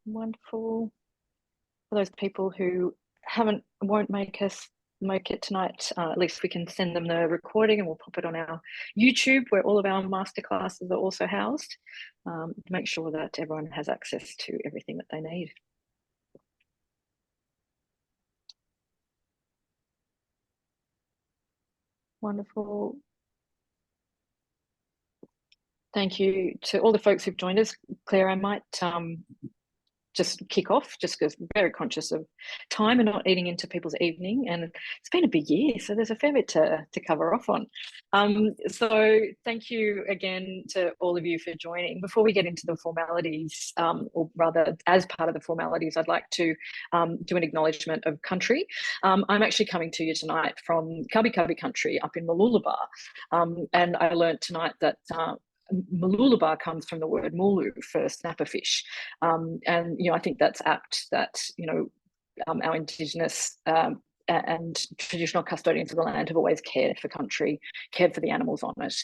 Wonderful. For those people who won't make it tonight, at least we can send them the recording and we'll pop it on our YouTube where all of our masterclasses are also housed. Make sure that everyone has access to everything that they need. Wonderful. Thank you to all the folks who've joined us. Claire, I might just kick off, just because I'm very conscious of time and not eating into people's evening. And it's been a big year, so there's a fair bit to cover off on. So thank you again to all of you for joining. Before we get into the formalities, or rather as part of the formalities, I'd like to do an acknowledgement of country. I'm actually coming to you tonight from Kabi Kabi country up in Mooloolaba. And I learned tonight that Mooloolaba comes from the word mooloo for snapper fish. And, I think that's apt that, our Indigenous and traditional custodians of the land have always cared for country, cared for the animals on it.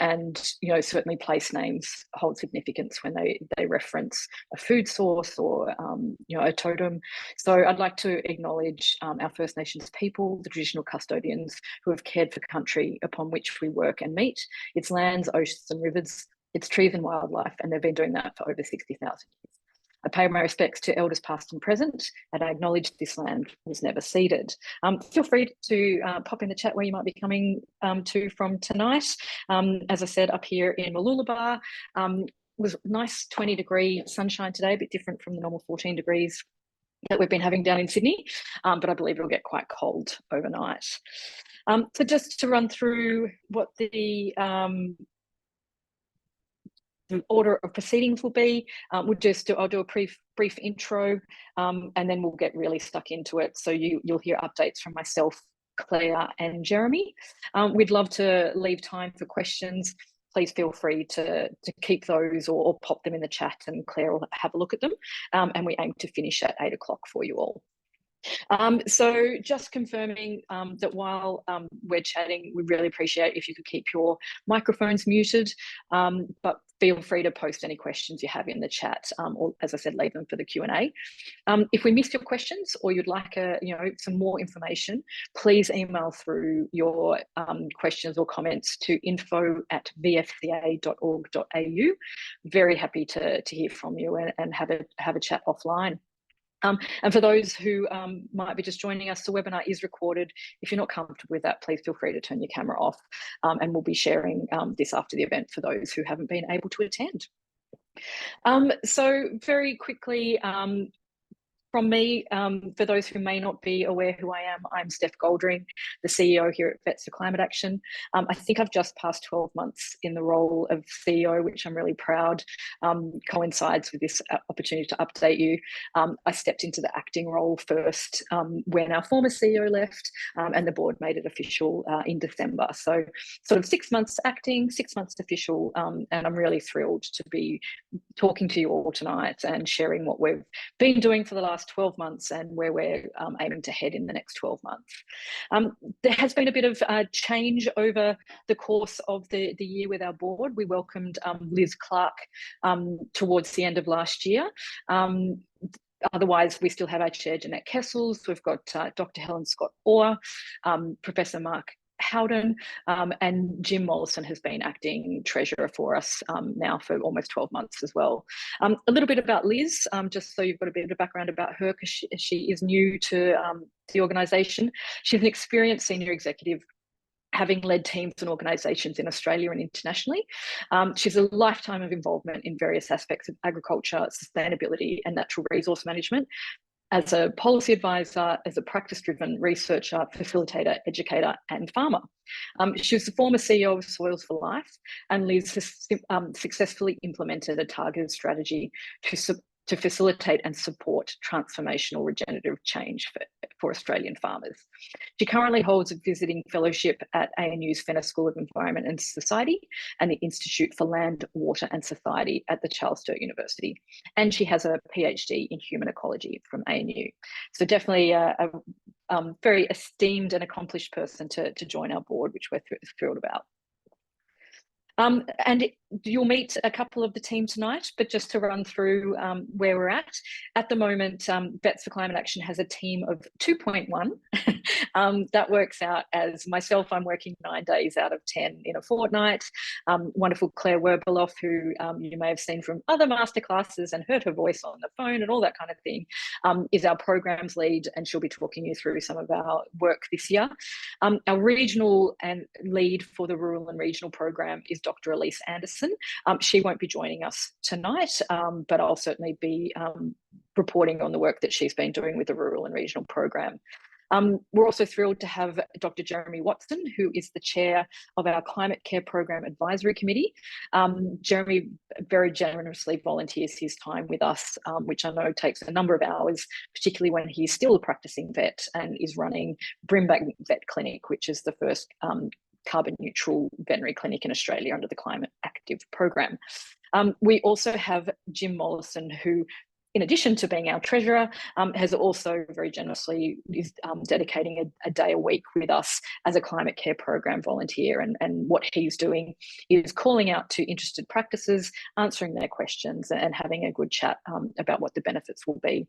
And, certainly place names hold significance when they reference a food source or, a totem. So I'd like to acknowledge our First Nations people, the traditional custodians who have cared for country upon which we work and meet, its lands, oceans and rivers, its trees and wildlife, and they've been doing that for over 60,000 years. I pay my respects to elders past and present, and I acknowledge this land was never ceded. Feel free to pop in the chat where you might be coming to from tonight. As I said, up here in Mooloolaba, was nice 20-degree sunshine today, a bit different from the normal 14 degrees that we've been having down in Sydney, but I believe it'll get quite cold overnight. So just to run through what the order of proceedings will be, I'll do a brief intro, and then we'll get really stuck into it. So you'll hear updates from myself, Claire and Jeremy. We'd love to leave time for questions. Please feel free to keep those or pop them in the chat and Claire will have a look at them. And we aim to finish at 8 o'clock for you all. So just confirming that while we're chatting, we really appreciate if you could keep your microphones muted, but feel free to post any questions you have in the chat, or as I said, leave them for the Q&A. If we missed your questions or you'd like some more information, please email through your questions or comments to info@vfca.org.au. Very happy to hear from you and have a chat offline. And for those who might be just joining us, the webinar is recorded. If you're not comfortable with that, please feel free to turn your camera off, and we'll be sharing this after the event for those who haven't been able to attend. So very quickly, from me, for those who may not be aware who I am, I'm Stefany Goldring, the CEO here at VETS for Climate Action. I think I've just passed 12 months in the role of CEO, which I'm really proud coincides with this opportunity to update you. I stepped into the acting role first when our former CEO left, and the board made it official in December. So sort of 6 months acting, 6 months official, and I'm really thrilled to be talking to you all tonight and sharing what we've been doing for the last 12 months and where we're aiming to head in the next 12 months. There has been a bit of change over the course of the year with our board. We welcomed Liz Clark towards the end of last year. Otherwise, we still have our chair, Jeanette Kessels. We've got Dr. Helen Scott-Orr, Professor Mark Howden, and Jim Mollison has been acting treasurer for us now for almost 12 months as well. A little bit about Liz, just so you've got a bit of background about her, because she is new to the organisation. She's an experienced senior executive, having led teams and organisations in Australia and internationally. She's a lifetime of involvement in various aspects of agriculture, sustainability and natural resource management, as a policy advisor, as a practice-driven researcher, facilitator, educator and farmer. She was the former CEO of Soils for Life, and Liz has successfully implemented a targeted strategy to facilitate and support transformational regenerative change for Australian farmers. She currently holds a visiting fellowship at ANU's Fenner School of Environment and Society and the Institute for Land, Water and Society at the Charles Sturt University. And she has a PhD in human ecology from ANU. So definitely a very esteemed and accomplished person to join our board, which we're thrilled about. And you'll meet a couple of the team tonight, but just to run through where we're at the moment, Vets for Climate Action has a team of 2.1. That works out as myself, I'm working 9 days out of 10 in a fortnight. Wonderful Claire Werbeloff, who you may have seen from other masterclasses and heard her voice on the phone and all that kind of thing, is our programs lead, and she'll be talking you through some of our work this year. Our regional and lead for the rural and regional program is Dr. Elise Anderson. She won't be joining us tonight, but I'll certainly be reporting on the work that she's been doing with the rural and regional program. We're also thrilled to have Dr. Jeremy Watson, who is the chair of our Climate Care Program Advisory Committee. Jeremy very generously volunteers his time with us, which I know takes a number of hours, particularly when he's still a practicing vet and is running Brimback Vet Clinic, which is the first carbon neutral veterinary clinic in Australia under the Climate Active program. We also have Jim Mollison, who, in addition to being our treasurer, has also very generously is dedicating a day a week with us as a climate care program volunteer. And what he's doing is calling out to interested practices, answering their questions, and having a good chat about what the benefits will be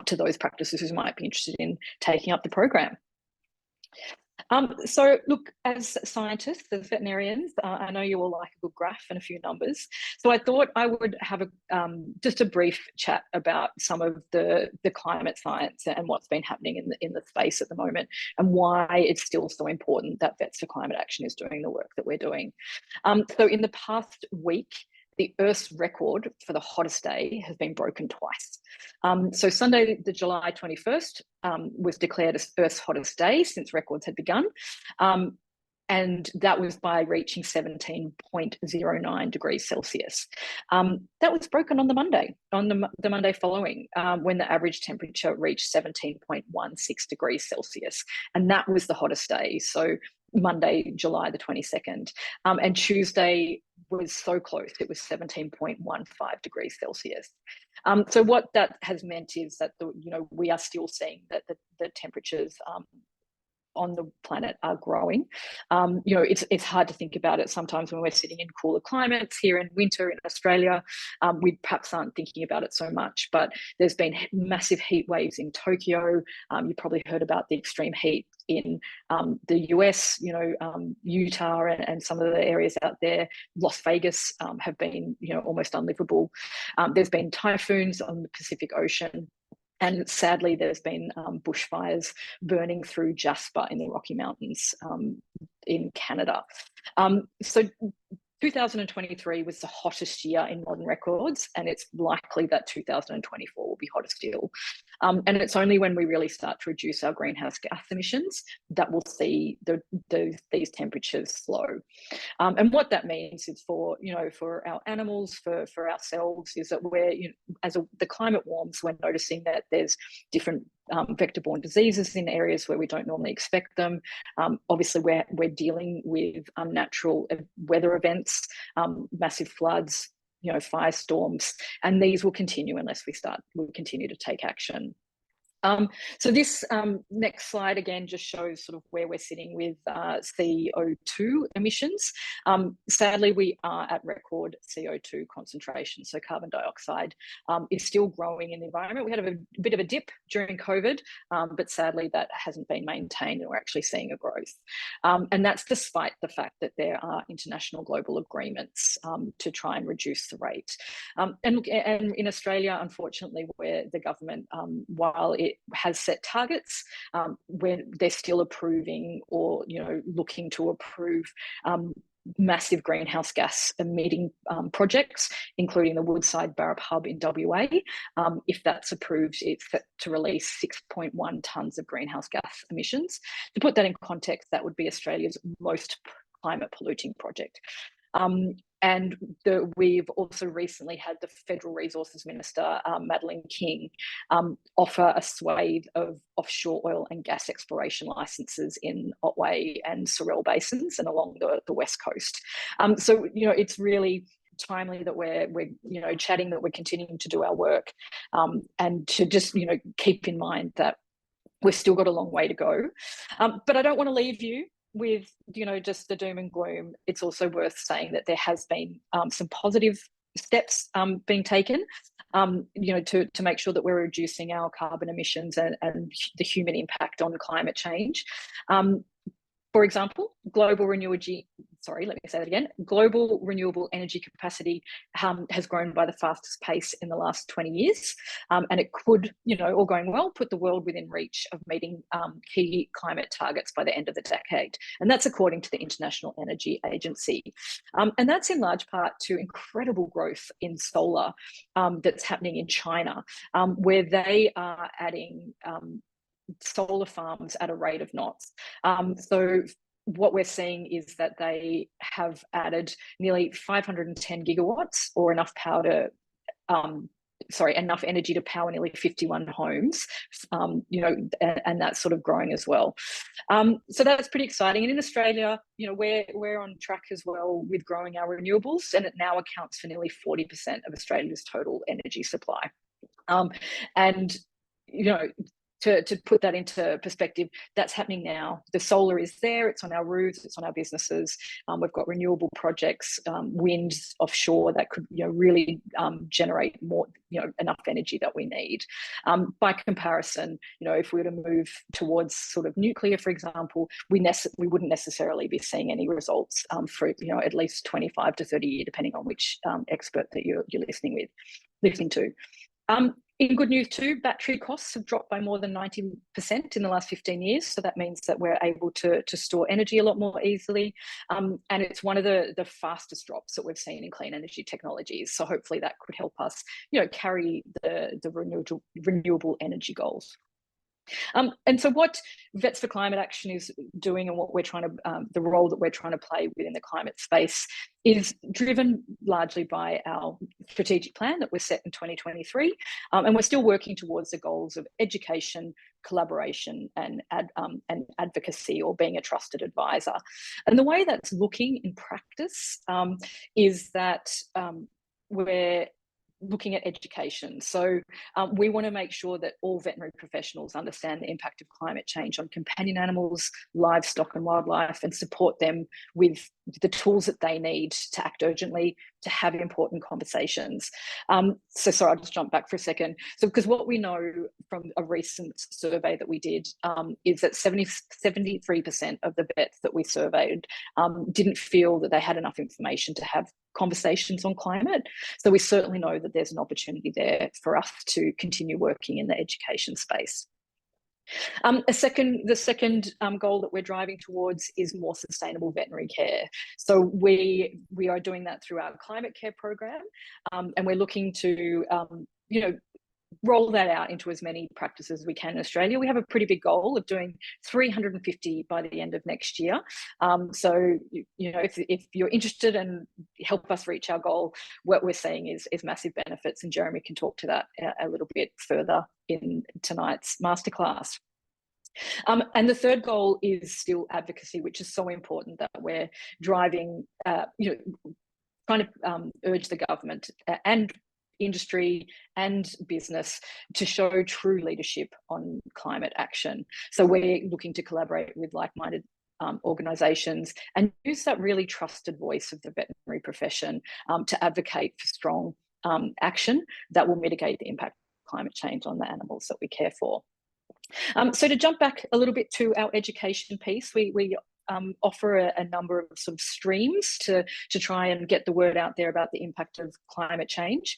to those practices who might be interested in taking up the program. So look, as scientists, as veterinarians, I know you all like a good graph and a few numbers. So I thought I would have just a brief chat about some of the climate science and what's been happening in the space at the moment, and why it's still so important that Vets for Climate Action is doing the work that we're doing. So in the past week, the Earth's record for the hottest day has been broken twice. So Sunday, the July 21st, was declared as Earth's hottest day since records had begun. And that was by reaching 17.09 degrees Celsius. That was broken on the Monday, the Monday following, when the average temperature reached 17.16 degrees Celsius. And that was the hottest day. So Monday, July the 22nd. And Tuesday was so close, it was 17.15 degrees Celsius. So what that has meant is that we are still seeing that the temperatures on the planet are growing. It's hard to think about it sometimes when we're sitting in cooler climates here in winter in Australia. We perhaps aren't thinking about it so much, but there's been massive heat waves in Tokyo. You probably heard about the extreme heat in the US, Utah and some of the areas out there. Las Vegas have been, almost unlivable. There's been typhoons on the Pacific Ocean. And sadly, there's been bushfires burning through Jasper in the Rocky Mountains in Canada. So 2023 was the hottest year in modern records, and it's likely that 2024 will be hotter still. And it's only when we really start to reduce our greenhouse gas emissions that we'll see these temperatures slow. And what that means is for our animals, for ourselves, is that the climate warms, we're noticing that there's different vector-borne diseases in areas where we don't normally expect them. Obviously, we're dealing with unnatural weather events, massive floods, firestorms, and these will continue unless we continue to take action. So this next slide again just shows sort of where we're sitting with CO2 emissions. Sadly, we are at record CO2 concentration, so carbon dioxide is still growing in the environment. We had a bit of a dip during COVID, but sadly that hasn't been maintained, and we're actually seeing a growth. And that's despite the fact that there are international global agreements to try and reduce the rate. And in Australia, unfortunately, where the government, while it has set targets, when they're still approving or looking to approve massive greenhouse gas emitting projects, including the Woodside Barrup Hub in WA. If that's approved, it's set to release 6.1 tonnes of greenhouse gas emissions. To put that in context, that would be Australia's most climate polluting project. And we've also recently had the Federal Resources Minister, Madeleine King, offer a swathe of offshore oil and gas exploration licenses in Otway and Sorell basins and along the west coast. So, it's really timely that we're chatting, that we're continuing to do our work, and to just, keep in mind that we've still got a long way to go. But I don't want to leave you with, just the doom and gloom, it's also worth saying that there has been some positive steps being taken, to make sure that we're reducing our carbon emissions and the human impact on climate change. For example, global renewable energy capacity has grown by the fastest pace in the last 20 years. And it could, all going well, put the world within reach of meeting key climate targets by the end of the decade. And that's according to the International Energy Agency. And that's in large part to incredible growth in solar that's happening in China, where they are adding solar farms at a rate of knots. So what we're seeing is that they have added nearly 510 gigawatts, or enough enough energy to power nearly 51 homes, and that's sort of growing as well. So that's pretty exciting. And in Australia, we're on track as well with growing our renewables, and it now accounts for nearly 40% of Australia's total energy supply. And to put that into perspective, that's happening now. The solar is there, it's on our roofs, it's on our businesses. We've got renewable projects, wind offshore that could really generate more, enough energy that we need. By comparison, if we were to move towards sort of nuclear, for example, we wouldn't necessarily be seeing any results for at least 25 to 30 years, depending on which expert that you're listening to. In good news too, battery costs have dropped by more than 90% in the last 15 years. So that means that we're able to store energy a lot more easily. And it's one of the fastest drops that we've seen in clean energy technologies. So hopefully that could help us, carry the renewable energy goals. And so what Vets for Climate Action is doing, and what we're trying to, the role that we're trying to play within the climate space, is driven largely by our strategic plan that was set in 2023. And we're still working towards the goals of education, collaboration, and advocacy, or being a trusted advisor. And the way that's looking in practice is that we're looking at education. So we want to make sure that all veterinary professionals understand the impact of climate change on companion animals, livestock and wildlife, and support them with the tools that they need to act urgently, to have important conversations. So sorry, I'll just jump back for a second. So because what we know from a recent survey that we did is that 73% of the vets that we surveyed didn't feel that they had enough information to have conversations on climate. So we certainly know that there's an opportunity there for us to continue working in the education space. The second goal that we're driving towards is more sustainable veterinary care. So we are doing that through our climate care program, and we're looking to roll that out into as many practices as we can in Australia. We have a pretty big goal of doing 350 by the end of next year. So, if you're interested and help us reach our goal, what we're seeing is massive benefits. And Jeremy can talk to that a little bit further in tonight's masterclass. And the third goal is still advocacy, which is so important, that we're driving, trying to urge the government and industry and business to show true leadership on climate action. So we're looking to collaborate with like-minded organisations and use that really trusted voice of the veterinary profession to advocate for strong action that will mitigate the impact of climate change on the animals that we care for. So to jump back a little bit to our education piece, we offer a number of sort of streams to try and get the word out there about the impact of climate change.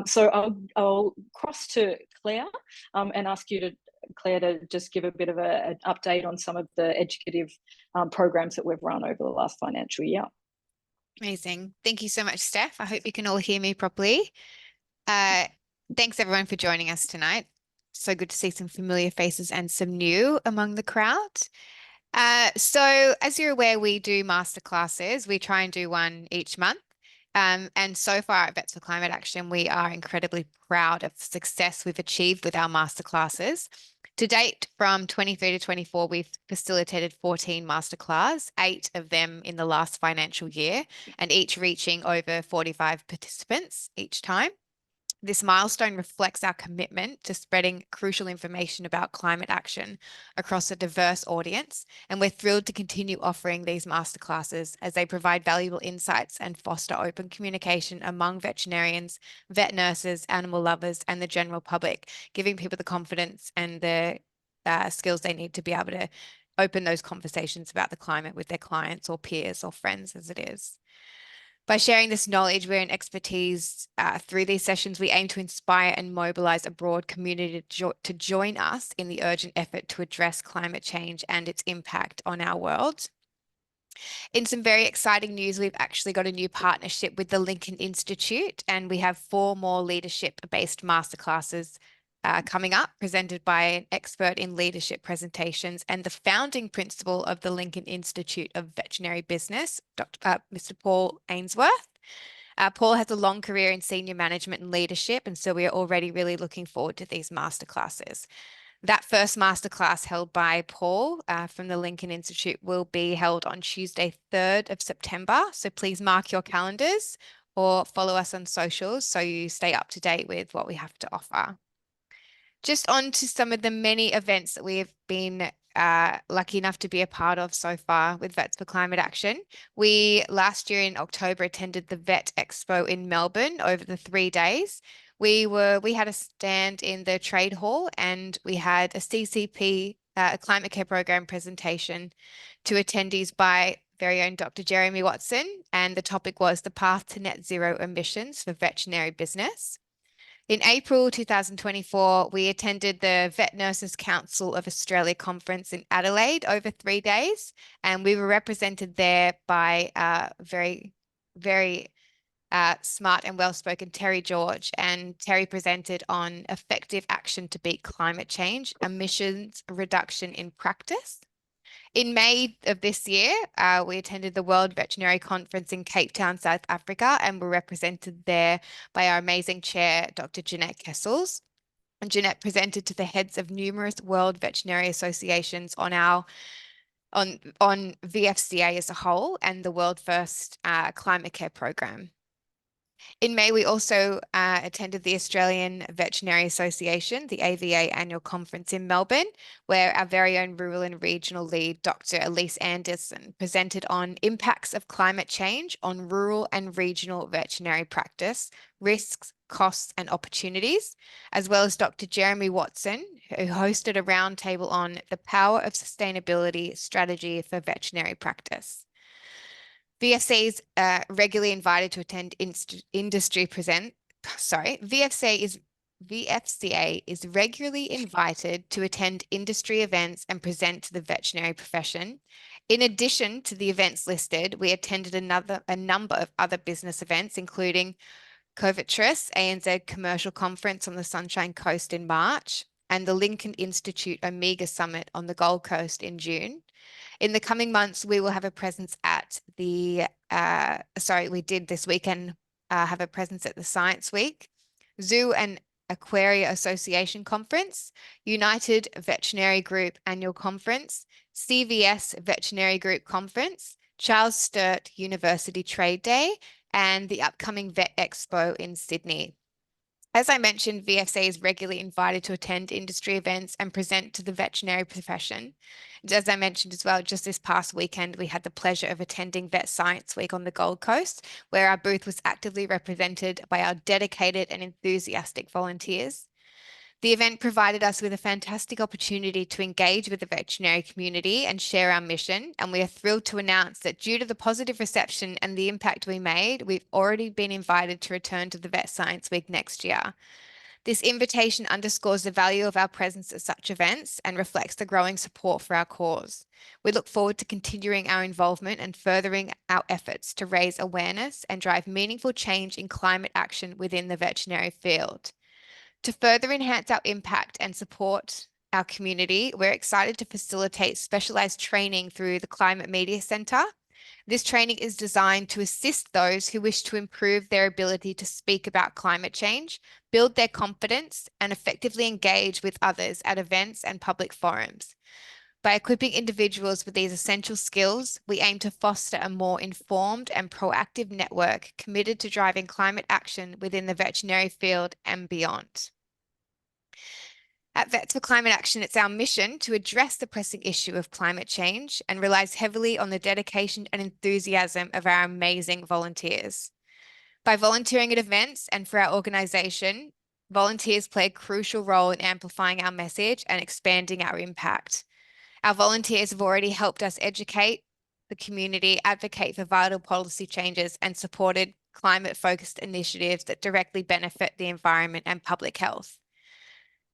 So I'll cross to Claire and ask you Claire, to just give a bit of an update on some of the educative programs that we've run over the last financial year. Amazing. Thank you so much, Steff. I hope you can all hear me properly. Thanks everyone for joining us tonight. So good to see some familiar faces and some new among the crowd. So as you're aware, we do masterclasses. We try and do one each month. And so far at Vets for Climate Action, we are incredibly proud of the success we've achieved with our masterclasses. To date, from 23 to 24, we've facilitated 14 masterclass, 8 of them in the last financial year, and each reaching over 45 participants each time. This milestone reflects our commitment to spreading crucial information about climate action across a diverse audience, and we're thrilled to continue offering these masterclasses as they provide valuable insights and foster open communication among veterinarians, vet nurses, animal lovers, and the general public, giving people the confidence and the skills they need to be able to open those conversations about the climate with their clients or peers or friends as it is. By sharing this knowledge and expertise through these sessions, we aim to inspire and mobilize a broad community to join us in the urgent effort to address climate change and its impact on our world. In some very exciting news, we've actually got a new partnership with the Lincoln Institute, and we have 4 more leadership-based masterclasses coming up, presented by an expert in leadership presentations and the founding principal of the Lincoln Institute of Veterinary Business, Mr. Paul Ainsworth. Paul has a long career in senior management and leadership, and so we are already really looking forward to these masterclasses. That first masterclass held by Paul from the Lincoln Institute will be held on Tuesday, 3rd of September. So please mark your calendars or follow us on socials so you stay up to date with what we have to offer. Just on to some of the many events that we have been lucky enough to be a part of so far with Vets for Climate Action. We last year in October attended the Vet Expo in Melbourne over the 3 days. We had a stand in the trade hall, and we had a CCP, a climate care program presentation to attendees by very own Dr. Jeremy Watson, and the topic was the path to net zero emissions for veterinary business. In April 2024, we attended the Vet Nurses Council of Australia conference in Adelaide over 3 days, and we were represented there by very smart and well-spoken Terry George, and Terry presented on effective action to beat climate change, emissions reduction in practice. In May of this year, we attended the World Veterinary Conference in Cape Town, South Africa, and were represented there by our amazing chair, Dr. Jeanette Kessels. And Jeanette presented to the heads of numerous World Veterinary Associations on VfCA as a whole and the world first climate care program. In May, we also attended the Australian Veterinary Association, the AVA annual conference in Melbourne, where our very own rural and regional lead, Dr. Elise Anderson, presented on impacts of climate change on rural and regional veterinary practice, risks, costs, and opportunities, as well as Dr. Jeremy Watson, who hosted a roundtable on the power of sustainability strategy for veterinary practice. VFCA is regularly invited to attend industry present. Sorry, VFCA is regularly invited to attend industry events and present to the veterinary profession. In addition to the events listed, we attended a number of other business events, including Covetris ANZ Commercial Conference on the Sunshine Coast in March, and the Lincoln Institute Omega Summit on the Gold Coast in June. In the coming months, we will have a presence at the, we did this weekend have a presence at the Science Week, Zoo and Aquaria Association Conference, United Veterinary Group Annual Conference, CVS Veterinary Group Conference, Charles Sturt University Trade Day, and the upcoming Vet Expo in Sydney. As I mentioned, VFCA is regularly invited to attend industry events and present to the veterinary profession. As I mentioned as well, just this past weekend, we had the pleasure of attending Vet Science Week on the Gold Coast, where our booth was actively represented by our dedicated and enthusiastic volunteers. The event provided us with a fantastic opportunity to engage with the veterinary community and share our mission, and we are thrilled to announce that due to the positive reception and the impact we made, we've already been invited to return to the Vet Science Week next year. This invitation underscores the value of our presence at such events and reflects the growing support for our cause. We look forward to continuing our involvement and furthering our efforts to raise awareness and drive meaningful change in climate action within the veterinary field. To further enhance our impact and support our community, we're excited to facilitate specialized training through the Climate Media Centre. This training is designed to assist those who wish to improve their ability to speak about climate change, build their confidence, and effectively engage with others at events and public forums. By equipping individuals with these essential skills, we aim to foster a more informed and proactive network committed to driving climate action within the veterinary field and beyond. At Vets for Climate Action, it's our mission to address the pressing issue of climate change and relies heavily on the dedication and enthusiasm of our amazing volunteers. By volunteering at events and for our organisation, volunteers play a crucial role in amplifying our message and expanding our impact. Our volunteers have already helped us educate the community, advocate for vital policy changes, and supported climate-focused initiatives that directly benefit the environment and public health.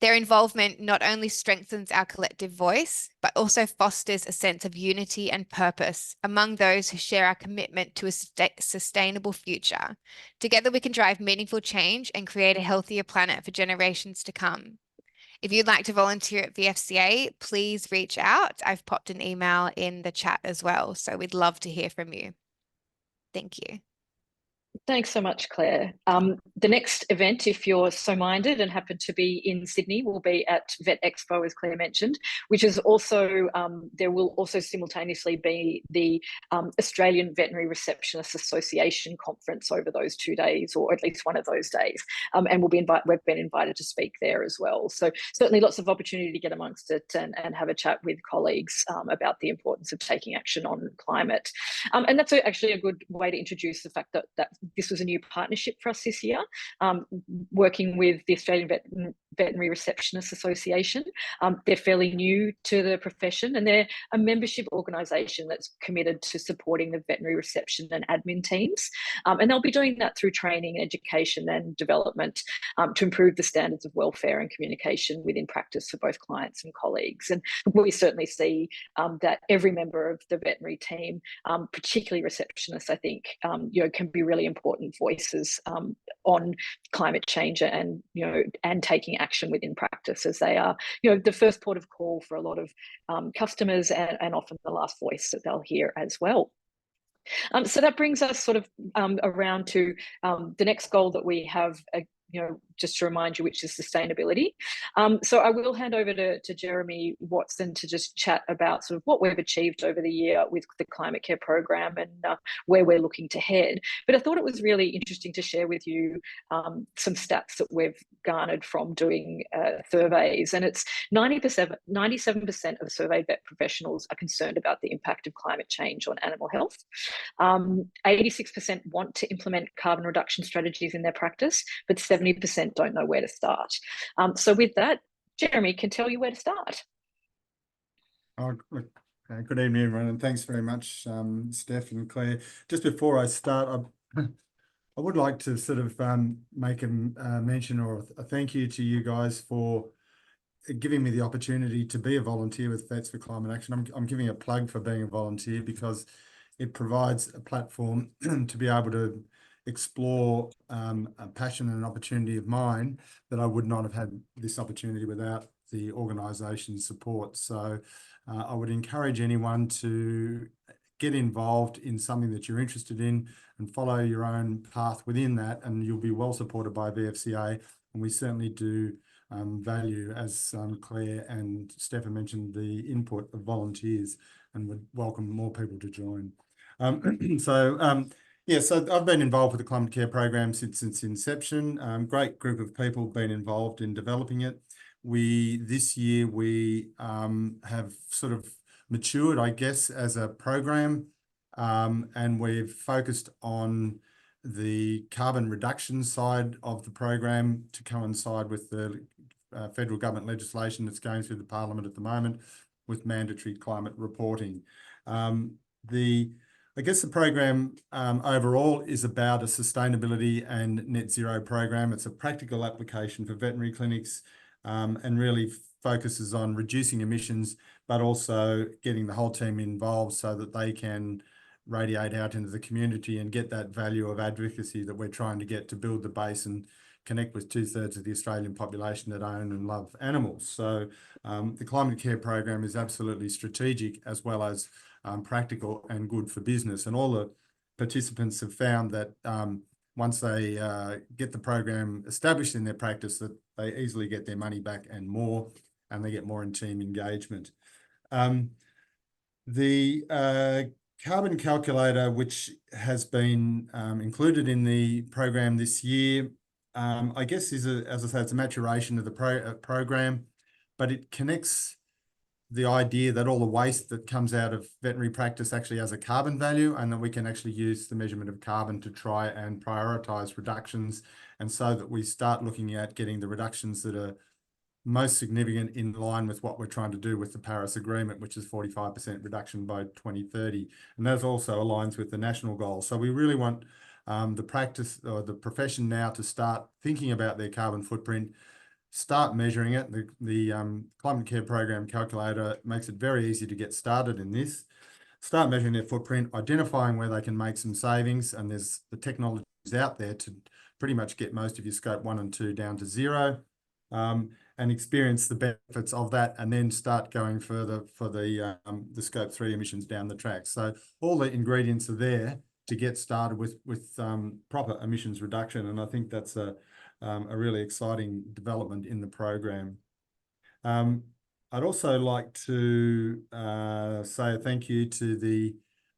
Their involvement not only strengthens our collective voice, but also fosters a sense of unity and purpose among those who share our commitment to a sustainable future. Together, we can drive meaningful change and create a healthier planet for generations to come. If you'd like to volunteer at VfCA, please reach out. I've popped an email in the chat as well, so we'd love to hear from you. Thank you. Thanks so much, Claire. The next event, if you're so minded and happen to be in Sydney, will be at Vet Expo, as Claire mentioned, which is also, there will also simultaneously be the Australian Veterinary Receptionists Association conference over those 2 days, or at least one of those days. And we've been invited to speak there as well. So certainly lots of opportunity to get amongst it and have a chat with colleagues about the importance of taking action on climate. And that's actually a good way to introduce the fact that this was a new partnership for us this year, working with the Australian Veterinary Receptionists Association. They're fairly new to the profession, and they're a membership organisation that's committed to supporting the veterinary reception and admin teams. And they'll be doing that through training, education and development to improve the standards of welfare and communication within practice for both clients and colleagues. And we certainly see that every member of the veterinary team, particularly receptionists, I think, can be really important voices on climate change and taking action within practice, as they are the first port of call for a lot of customers and often the last voice that they'll hear as well. So that brings us sort of around to the next goal that we have, just to remind you, which is sustainability. So I will hand over to Jeremy Watson to just chat about sort of what we've achieved over the year with the Climate Care program and where we're looking to head. But I thought it was really interesting to share with you some stats that we've garnered from doing surveys. And it's 97% of surveyed vet professionals are concerned about the impact of climate change on animal health. 86% want to implement carbon reduction strategies in their practice, but 70% don't know where to start. So with that, Jeremy can tell you where to start. Good evening, everyone, and thanks very much, Steph and Claire. Just before I start, I would like to sort of make a mention or a thank you to you guys for giving me the opportunity to be a volunteer with Vets for Climate Action. I'm giving a plug for being a volunteer because it provides a platform to be able to explore a passion and an opportunity of mine that I would not have had this opportunity without the organisation's support. So I would encourage anyone to get involved in something that you're interested in and follow your own path within that, and you'll be well supported by VfCA. And we certainly do value, as Claire and Stefan mentioned, the input of volunteers, and would welcome more people to join. So I've been involved with the Climate Care program since its inception. Great group of people been involved in developing it. This year we have sort of matured, I guess, as a program, and we've focused on the carbon reduction side of the program to coincide with the federal government legislation that's going through the Parliament at the moment with mandatory climate reporting. I guess the program overall is about a sustainability and net zero program. It's a practical application for veterinary clinics and really focuses on reducing emissions, but also getting the whole team involved so that they can radiate out into the community and get that value of advocacy that we're trying to get to build the base and connect with 2/3 of the Australian population that own and love animals. So the Climate Care program is absolutely strategic as well as practical and good for business. And all the participants have found that once they get the program established in their practice, that they easily get their money back and more, and they get more in team engagement. The carbon calculator, which has been included in the program this year, I guess as I say, it's a maturation of the program, but it connects the idea that all the waste that comes out of veterinary practice actually has a carbon value, and that we can actually use the measurement of carbon to try and prioritize reductions, and so that we start looking at getting the reductions that are most significant in line with what we're trying to do with the Paris Agreement, which is 45% reduction by 2030. And that also aligns with the national goal. So we really want the practice or the profession now to start thinking about their carbon footprint, start measuring it. The Climate Care Program calculator makes it very easy to get started in this. Start measuring their footprint, identifying where they can make some savings, and there's the technologies out there to pretty much get most of your scope 1 and 2 down to zero. And experience the benefits of that, and then start going further for the scope 3 emissions down the track. So all the ingredients are there to get started with proper emissions reduction, and I think that's a really exciting development in the program. I'd also like to say a thank you to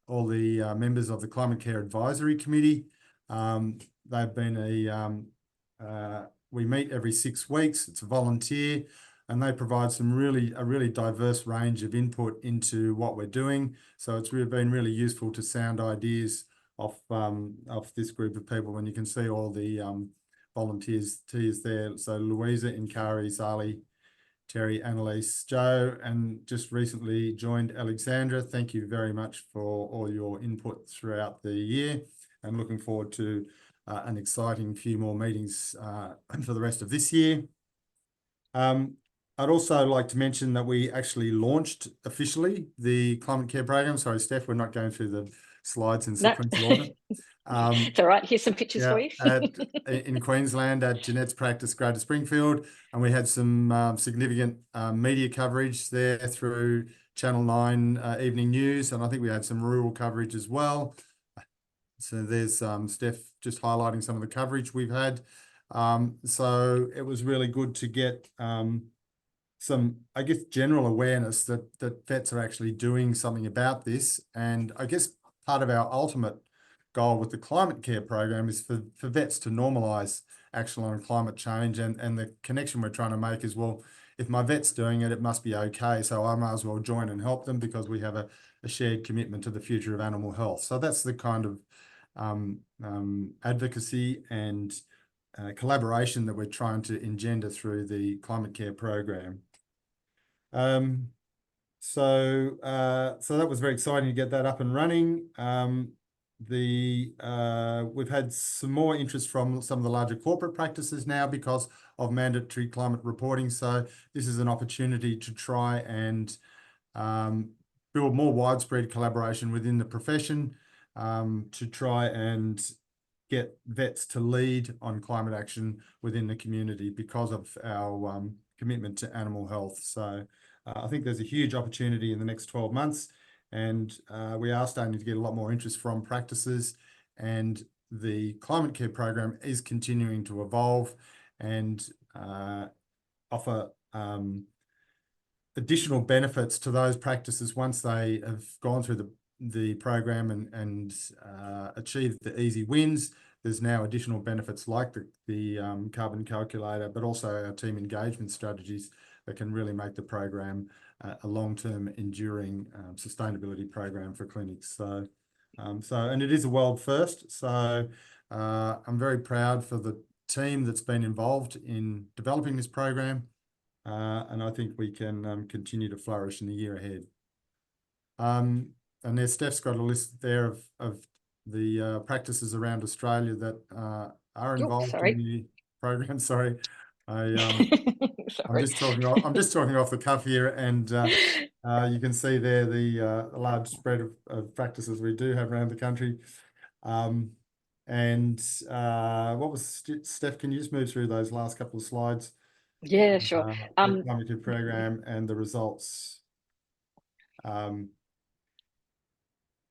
all the members of the Climate Care Advisory Committee. They've been we meet every 6 weeks. It's a volunteer, and they provide a really diverse range of input into what we're doing. So it's been really useful to sound ideas off this group of people, when you can see all the volunteers there. So Louisa, Inkari, Zali, Terry, Annalise, Joe, and just recently joined Alexandra. Thank you very much for all your input throughout the year, and looking forward to an exciting few more meetings for the rest of this year. I'd also like to mention that we actually launched officially the Climate Care Program. Sorry, Steph, we're not going through the slides in sequential order. It's all right. Here's some pictures for you. In Queensland at Jeanette's practice, Greater Springfield, and we had some significant media coverage there through Channel 9 Evening News, and I think we had some rural coverage as well. So there's Steff just highlighting some of the coverage we've had. So it was really good to get some, I guess, general awareness that vets are actually doing something about this. And I guess part of our ultimate goal with the Climate Care Program is for vets to normalise action on climate change. And the connection we're trying to make is, well, if my vet's doing it, it must be okay. So I might as well join and help them, because we have a shared commitment to the future of animal health. So that's the kind of advocacy and collaboration that we're trying to engender through the Climate Care Program. So that was very exciting to get that up and running. We've had some more interest from some of the larger corporate practices now because of mandatory climate reporting. So this is an opportunity to try and build more widespread collaboration within the profession, to try and get vets to lead on climate action within the community because of our commitment to animal health. So I think there's a huge opportunity in the next 12 months, and we are starting to get a lot more interest from practices, and the Climate Care Program is continuing to evolve and offer additional benefits to those practices once they have gone through the program and achieved the easy wins. There's now additional benefits like the carbon calculator, but also our team engagement strategies that can really make the program a long-term enduring sustainability program for clinics. So and it is a world first. So I'm very proud for the team that's been involved in developing this program, and I think we can continue to flourish in the year ahead. And there's Steph's got a list there of the practices around Australia that are involved in the program. Sorry, I'm just talking off the cuff here, and you can see there the large spread of practices we do have around the country. And what was Steph? Can you just move through those last couple of slides? Yeah, sure. The Climate Care Program and the results.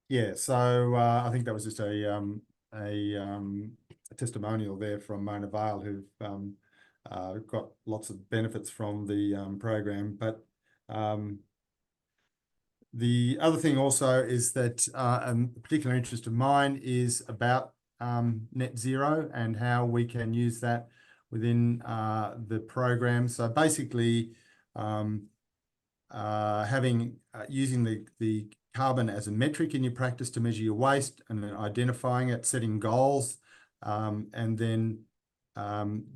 Yeah, so I think that was just a testimonial there from Mona Vale, who've got lots of benefits from the program. But The other thing also is that a particular interest of mine is about net zero and how we can use that within the program. So basically, using the carbon as a metric in your practice to measure your waste, and then identifying it, setting goals, and then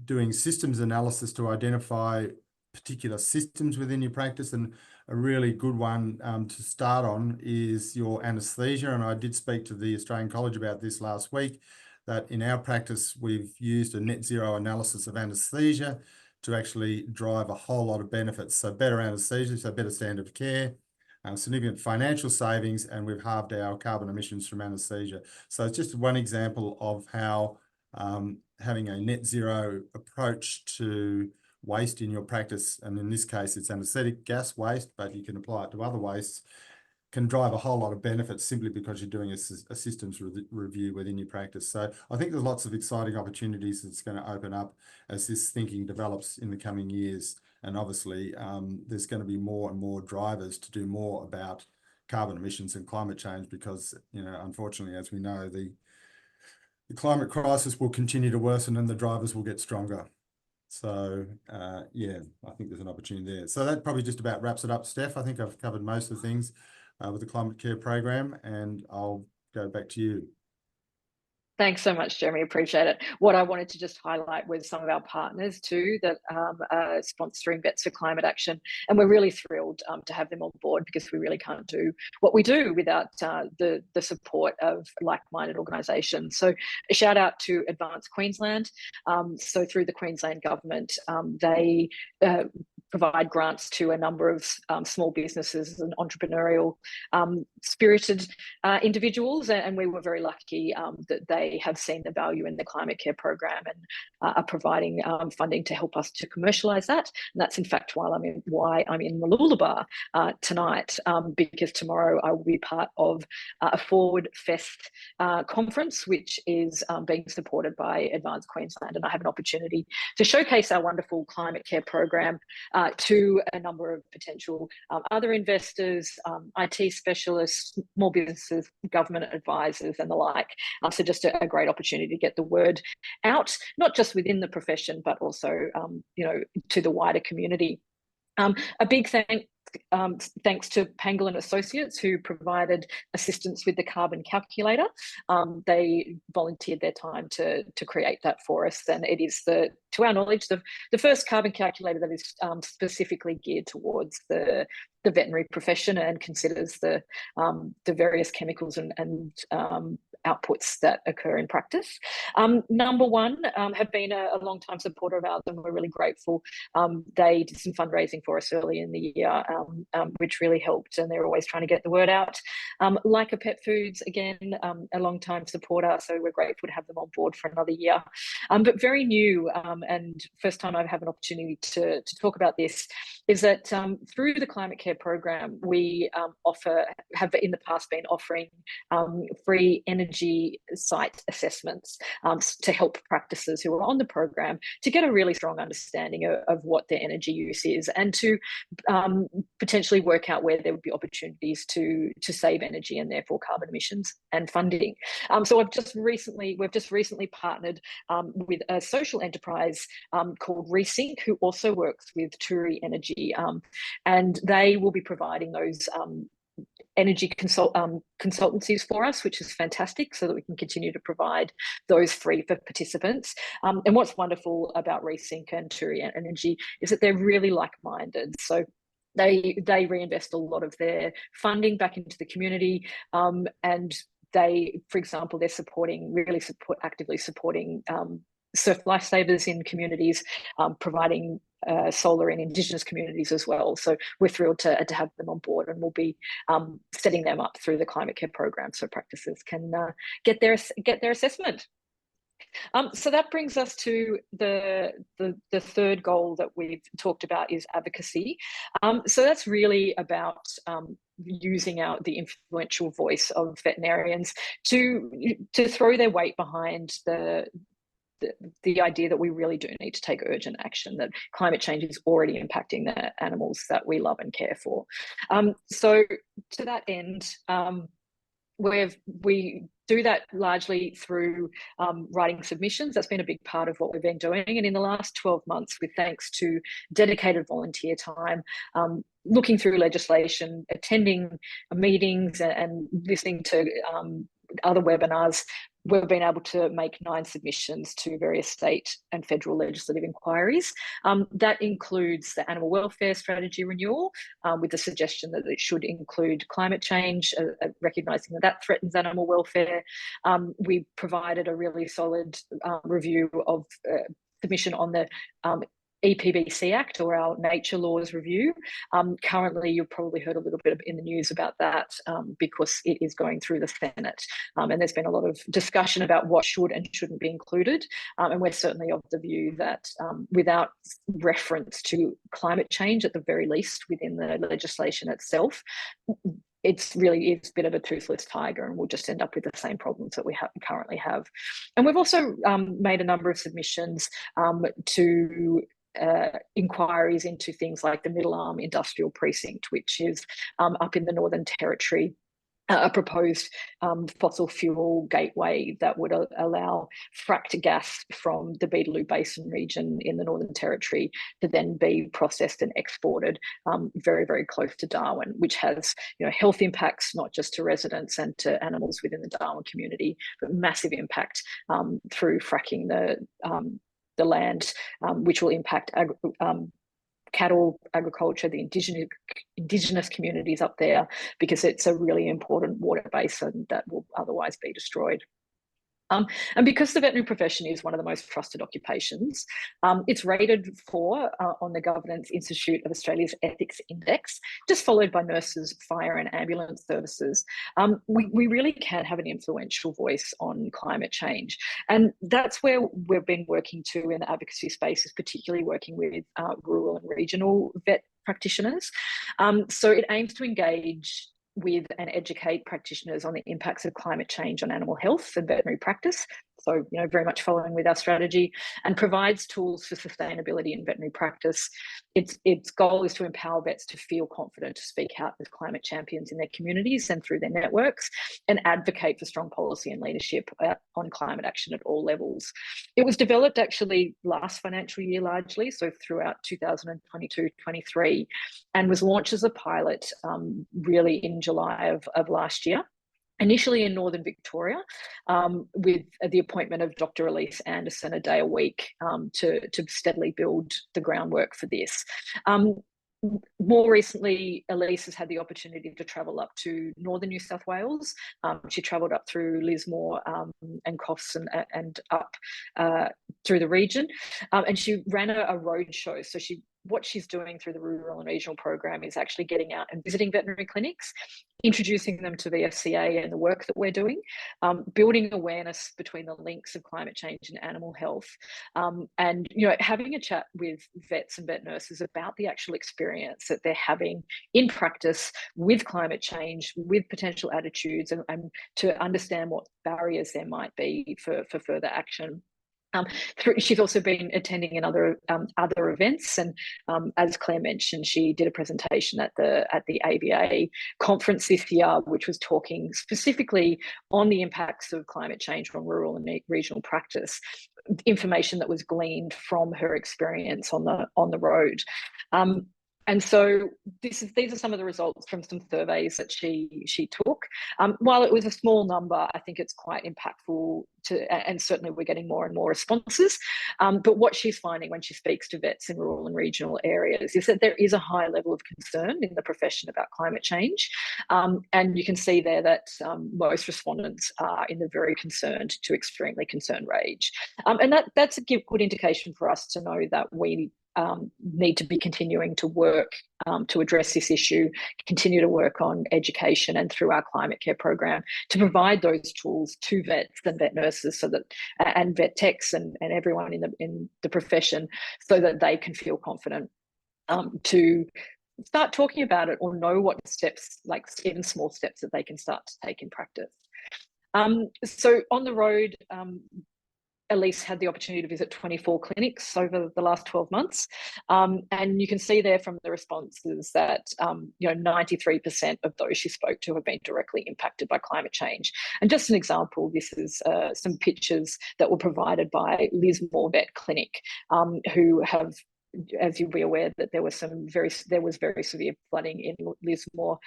doing systems analysis to identify particular systems within your practice. And a really good one to start on is your anaesthesia. And I did speak to the Australian College about this last week, that in our practice, we've used a net zero analysis of anaesthesia to actually drive a whole lot of benefits. So better anaesthesia, so better standard of care, significant financial savings, and we've halved our carbon emissions from anaesthesia. So it's just one example of how having a net zero approach to waste in your practice, and in this case it's anaesthetic gas waste, but you can apply it to other wastes, can drive a whole lot of benefits simply because you're doing a systems review within your practice. So I think there's lots of exciting opportunities that's going to open up as this thinking develops in the coming years. And obviously there's going to be more and more drivers to do more about carbon emissions and climate change, because, you know, unfortunately, as we know, the climate crisis will continue to worsen and the drivers will get stronger. So yeah, I think there's an opportunity there. So that probably just about wraps it up, Steph. I think I've covered most of the things with the climate care program, and I'll go back to you. Thanks so much, Jeremy. Appreciate it. What I wanted to just highlight was some of our partners too that are sponsoring Vets for Climate Action, and we're really thrilled to have them on board, because we really can't do what we do without the support of like-minded organisations. So a shout out to Advance Queensland. So through the Queensland government, they provide grants to a number of small businesses and entrepreneurial spirited individuals, and we were very lucky that they have seen the value in the climate care program and are providing funding to help us to commercialise that. And that's in fact why I'm in Mooloolaba tonight, because tomorrow I will be part of a Forward Fest conference, which is being supported by Advance Queensland, and I have an opportunity to showcase our wonderful climate care program to a number of potential other investors, IT specialists, small businesses, government advisors and the like. So just a great opportunity to get the word out, not just within the profession, but also you know, to the wider community. A big thanks to Pangle and Associates, who provided assistance with the carbon calculator. They volunteered their time to create that for us, and it is, to our knowledge, the first carbon calculator that is specifically geared towards the veterinary profession and considers the various chemicals and outputs that occur in practice. Number one have been a long-time supporter of ours, and we're really grateful. They did some fundraising for us early in the year, which really helped, and they're always trying to get the word out. Like a Pet Foods, again, a long-time supporter, so we're grateful to have them on board for another year. But very new, and first time I've had an opportunity to talk about this, is that through the climate care program, we have in the past been offering free energy site assessments to help practices who are on the program to get a really strong understanding of what their energy use is, and to potentially work out where there would be opportunities to save energy and therefore carbon emissions and funding. So we've just recently partnered with a social enterprise called Resync, who also works with Turi Energy, and they will be providing those energy consultancies for us, which is fantastic, so that we can continue to provide those free for participants. And what's wonderful about Resync and Turi Energy is that they're really like-minded. So they reinvest a lot of their funding back into the community, and they, for example, they're actively supporting surf lifesavers in communities, providing solar in Indigenous communities as well. So we're thrilled to have them on board, and we'll be setting them up through the climate care program so practices can get their assessment. So that brings us to the third goal that we've talked about, is advocacy. So that's really about using the influential voice of veterinarians to throw their weight behind the the idea that we really do need to take urgent action, that climate change is already impacting the animals that we love and care for. So to that end, we do that largely through writing submissions. That's been a big part of what we've been doing. And in the last 12 months, with thanks to dedicated volunteer time, looking through legislation, attending meetings and listening to other webinars, we've been able to make 9 submissions to various state and federal legislative inquiries. That includes the animal welfare strategy renewal, with the suggestion that it should include climate change, recognising that that threatens animal welfare. We provided a really solid review of submission on the EPBC Act, or our nature laws review. Currently, you've probably heard a little bit in the news about that, because it is going through the Senate. And there's been a lot of discussion about what should and shouldn't be included. And we're certainly of the view that without reference to climate change, at the very least within the legislation itself, it's a bit of a toothless tiger, and we'll just end up with the same problems that we currently have. And we've also made a number of submissions to inquiries into things like the Middle Arm Industrial Precinct, which is up in the Northern Territory, a proposed fossil fuel gateway that would allow fracked gas from the Beetaloo Basin region in the Northern Territory to then be processed and exported very, very close to Darwin, which has health impacts not just to residents and to animals within the Darwin community, but massive impact through fracking the land, which will impact cattle, agriculture, the indigenous communities up there, because it's a really important water basin that will otherwise be destroyed. And because the veterinary profession is one of the most trusted occupations, it's rated 4 on the Governance Institute of Australia's Ethics Index, just followed by nurses, fire and ambulance services. We really can have an influential voice on climate change. And that's where we've been working to in the advocacy space, is particularly working with rural and regional vet practitioners. So it aims to engage with and educate practitioners on the impacts of climate change on animal health and veterinary practice. So, very much following with our strategy, and provides tools for sustainability in veterinary practice. Its goal is to empower vets to feel confident to speak out as climate champions in their communities and through their networks, and advocate for strong policy and leadership on climate action at all levels. It was developed actually last financial year largely, so throughout 2022-23, and was launched as a pilot really in July of last year. Initially in Northern Victoria, with the appointment of Dr. Elise Anderson a day a week to steadily build the groundwork for this. More recently, Elise has had the opportunity to travel up to northern New South Wales. She travelled up through Lismore and Coffs and up through the region, and she ran a road show. So what she's doing through the rural and regional program is actually getting out and visiting veterinary clinics, introducing them to VfCA and the work that we're doing, building awareness between the links of climate change and animal health, and having a chat with vets and vet nurses about the actual experience that they're having in practice with climate change, with potential attitudes, and to understand what barriers there might be for further action. She's also been attending in other events, and as Claire mentioned, she did a presentation at the ABA conference this year, which was talking specifically on the impacts of climate change on rural and regional practice, information that was gleaned from her experience on the road. And so these are some of the results from some surveys that she took. While it was a small number, I think it's quite impactful and certainly we're getting more and more responses. But what she's finding when she speaks to vets in rural and regional areas is that there is a high level of concern in the profession about climate change. And you can see there that most respondents are in the very concerned to extremely concerned range. And that's a good indication for us to know that we need to be continuing to work to address this issue, continue to work on education and through our climate care program to provide those tools to vets and vet nurses, so that and vet techs and everyone in the profession, so that they can feel confident to start talking about it, or know what steps, like even small steps, that they can start to take in practice. So on the road, Elise had the opportunity to visit 24 clinics over the last 12 months. And you can see there from the responses that, 93% of those she spoke to have been directly impacted by climate change. And just an example, this is some pictures that were provided by Lismore Vet Clinic, who have, as you'll be aware, that there was very severe flooding in Lismore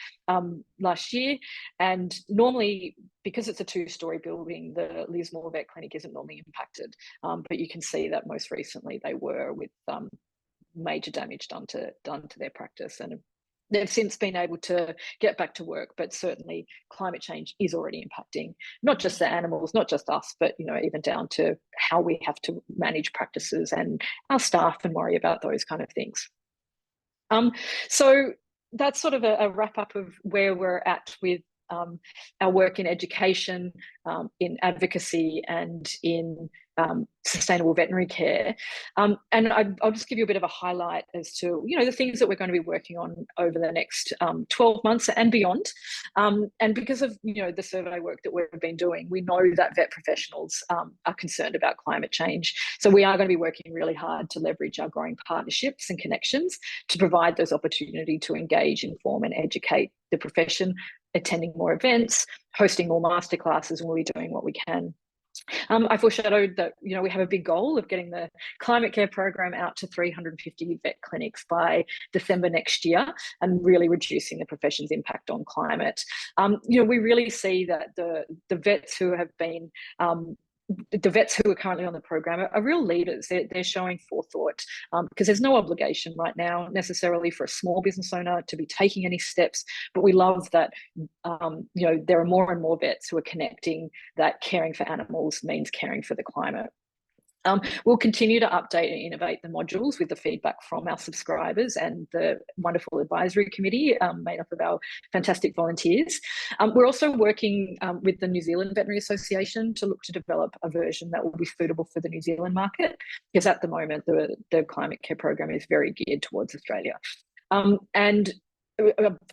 last year, and normally, because it's a 2-story building, the Lismore Vet Clinic isn't normally impacted, but you can see that most recently they were, with major damage done to their practice, and they've since been able to get back to work. But certainly climate change is already impacting not just the animals, not just us, but even down to how we have to manage practices and our staff and worry about those kind of things. So that's sort of a wrap up of where we're at with our work in education, in advocacy, and in sustainable veterinary care. And I'll just give you a bit of a highlight as to, the things that we're going to be working on over the next 12 months and beyond. And because of, the survey work that we've been doing, we know that vet professionals are concerned about climate change. So we are going to be working really hard to leverage our growing partnerships and connections to provide those opportunity to engage, inform, and educate the profession, attending more events, hosting more masterclasses, and we'll be doing what we can. I foreshadowed that, we have a big goal of getting the climate care program out to 350 vet clinics by December next year, and really reducing the profession's impact on climate. We really see that the vets who have been the vets who are currently on the program are real leaders. They're showing forethought, because there's no obligation right now necessarily for a small business owner to be taking any steps. But we love that, there are more and more vets who are connecting that caring for animals means caring for the climate. We'll continue to update and innovate the modules with the feedback from our subscribers and the wonderful advisory committee made up of our fantastic volunteers. We're also working with the New Zealand Veterinary Association to look to develop a version that will be suitable for the New Zealand market, because at the moment the climate care program is very geared towards Australia. And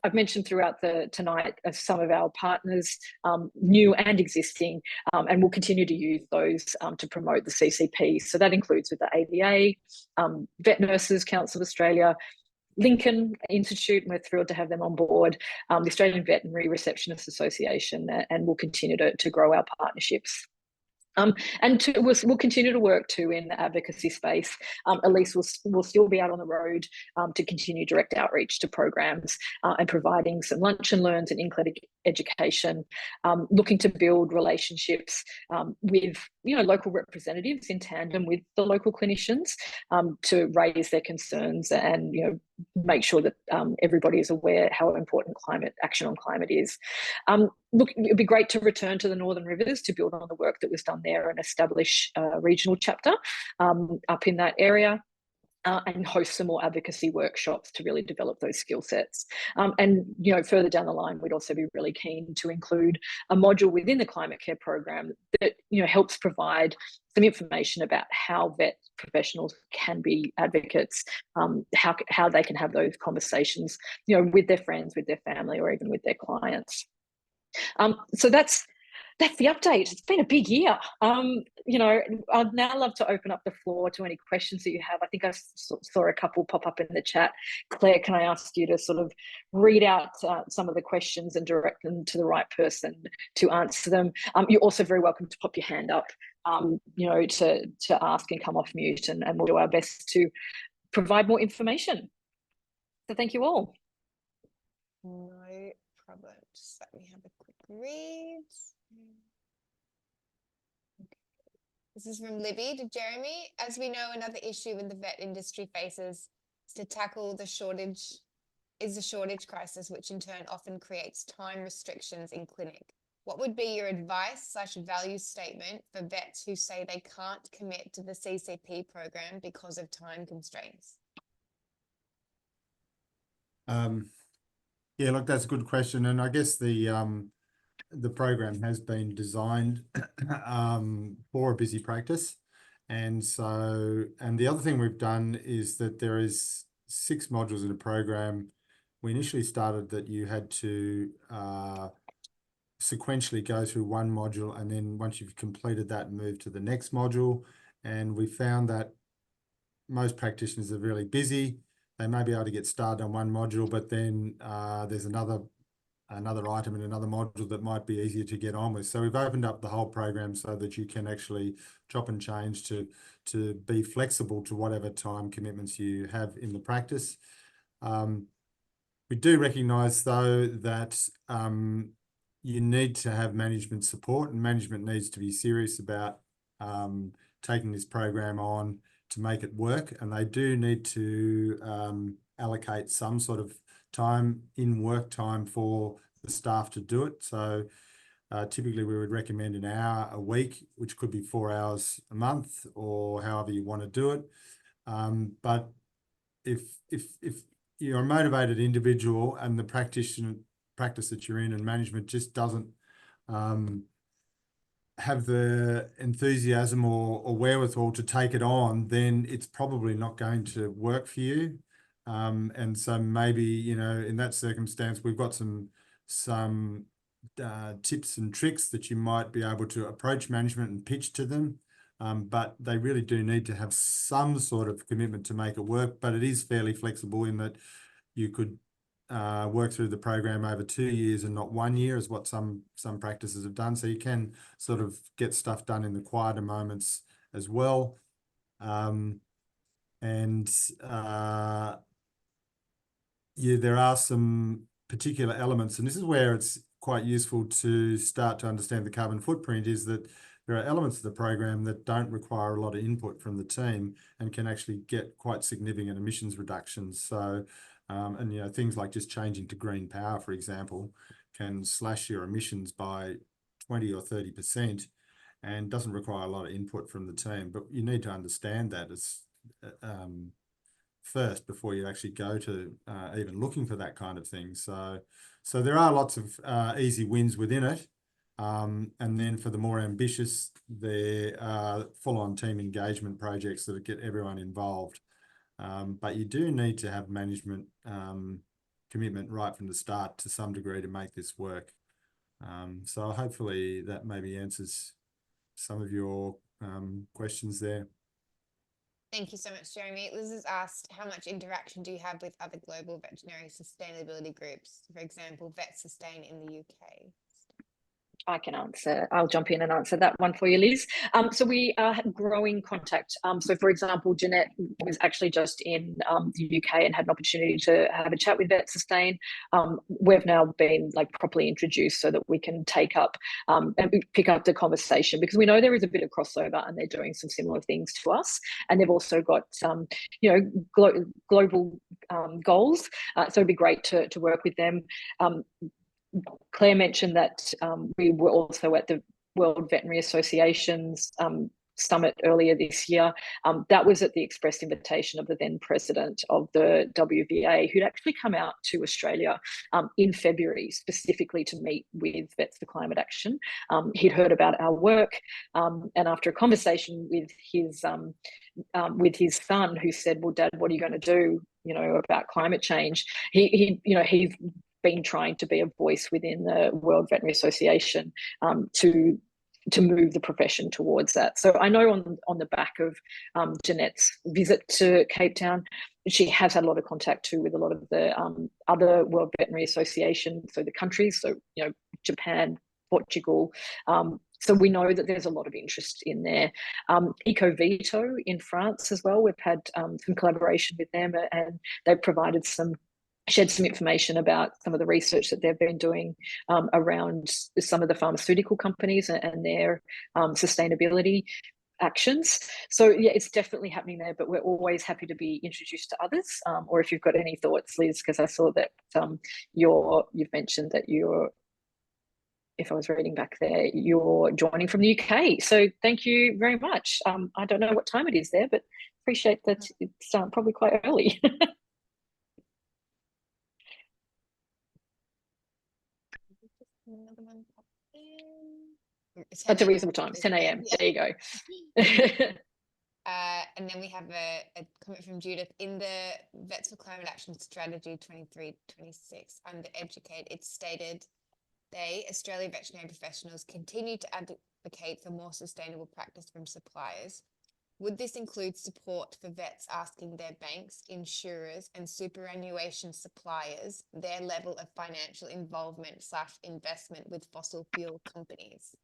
I've mentioned throughout tonight some of our partners, new and existing, and we'll continue to use those to promote the CCP. So that includes with the AVA, Vet Nurses Council of Australia, Lincoln Institute, and we're thrilled to have them on board, the Australian Veterinary Receptionists Association, and we'll continue to grow our partnerships. And we'll continue to work too in the advocacy space. Elise will still be out on the road to continue direct outreach to programs and providing some lunch and learns and in-clinic education, looking to build relationships with local representatives in tandem with the local clinicians to raise their concerns and make sure that everybody is aware how important action on climate is. Look, it would be great to return to the Northern Rivers to build on the work that was done there and establish a regional chapter up in that area. And host some more advocacy workshops to really develop those skill sets. And further down the line, we'd also be really keen to include a module within the climate care program that helps provide some information about how vet professionals can be advocates, how they can have those conversations, with their friends, with their family, or even with their clients. So that's the update. It's been a big year. I'd now love to open up the floor to any questions that you have. I think I saw a couple pop up in the chat. Claire, can I ask you to sort of read out some of the questions and direct them to the right person to answer them? You're also very welcome to pop your hand up, to ask and come off mute, and we'll do our best to provide more information. So thank you all. No problem. Just let me have a quick read. This is from Libby to Jeremy. As we know, another issue the vet industry faces is to tackle the shortage crisis, which in turn often creates time restrictions in clinic. What would be your advice/value statement for vets who say they can't commit to the CCP program because of time constraints? Yeah, look, that's a good question, and I guess the program has been designed for a busy practice, and the other thing we've done is that there is 6 modules in the program. We initially started that you had to sequentially go through one module, and then once you've completed that, move to the next module. And we found that most practitioners are really busy. They may be able to get started on one module, but then there's another item in another module that might be easier to get on with. So we've opened up the whole program so that you can actually chop and change to be flexible to whatever time commitments you have in the practice. We do recognise, though, that you need to have management support, and management needs to be serious about taking this program on to make it work, and they do need to allocate some sort of time in work time for the staff to do it. So typically we would recommend an hour a week, which could be 4 hours a month, or however you want to do it. But if you're a motivated individual and the practice that you're in and management just doesn't have the enthusiasm or wherewithal to take it on, then it's probably not going to work for you. And so maybe, you know, in that circumstance, we've got some tips and tricks that you might be able to approach management and pitch to them. But they really do need to have some sort of commitment to make it work. But it is fairly flexible in that you could work through the program over 2 years and not 1 year, is what some practices have done. So you can sort of get stuff done in the quieter moments as well. Yeah, there are some particular elements, and this is where it's quite useful to start to understand the carbon footprint, is that there are elements of the program that don't require a lot of input from the team and can actually get quite significant emissions reductions. So, and, you know, things like just changing to green power, for example, can slash your emissions by 20 or 30% and doesn't require a lot of input from the team. But you need to understand that as first before you actually go to even looking for that kind of thing. So there are lots of easy wins within it. And then for the more ambitious, there are full-on team engagement projects that get everyone involved. But you do need to have management commitment right from the start to some degree to make this work. So hopefully that maybe answers some of your questions there. Thank you so much, Jeremy. Liz has asked, how much interaction do you have with other global veterinary sustainability groups, for example, VetSustain in the UK? I can answer. I'll jump in and answer that one for you, Liz. So we are growing contact. So, for example, Jeanette was actually just in the UK and had an opportunity to have a chat with VetSustain. We've now been like properly introduced so that we can take up and pick up the conversation, because we know there is a bit of crossover and they're doing some similar things to us. And they've also got you know, global goals. So it'd be great to work with them. Claire mentioned that we were also at the World Veterinary Association's summit earlier this year. That was at the express invitation of the then president of the WVA, who'd actually come out to Australia in February specifically to meet with Vets for Climate Action. He'd heard about our work, and after a conversation with his son, who said, "Well, Dad, what are you going to do, you know, about climate change?" He's been trying to be a voice within the World Veterinary Association to move the profession towards that. So I know on the back of Jeanette's visit to Cape Town, she has had a lot of contact too with a lot of the other World Veterinary Association, so the countries, so, you know, Japan, Portugal. So we know that there's a lot of interest in there. EcoVeto in France as well, we've had some collaboration with them, and they've provided shared some information about some of the research that they've been doing around some of the pharmaceutical companies and their sustainability actions. So yeah, it's definitely happening there, but we're always happy to be introduced to others. Or if you've got any thoughts, Liz, because I saw that you've mentioned that if I was reading back there, you're joining from the UK. So thank you very much. I don't know what time it is there, but appreciate that it's probably quite early. Another one popped in. That's a reasonable time, 10 a.m. Yeah. There you go. And then we have a comment from Judith. In the Vets for Climate Action Strategy 23-26 under Educate, it's stated they, Australian veterinary professionals, continue to advocate for more sustainable practice from suppliers. Would this include support for vets asking their banks, insurers, and superannuation suppliers their level of financial involvement / investment with fossil fuel companies?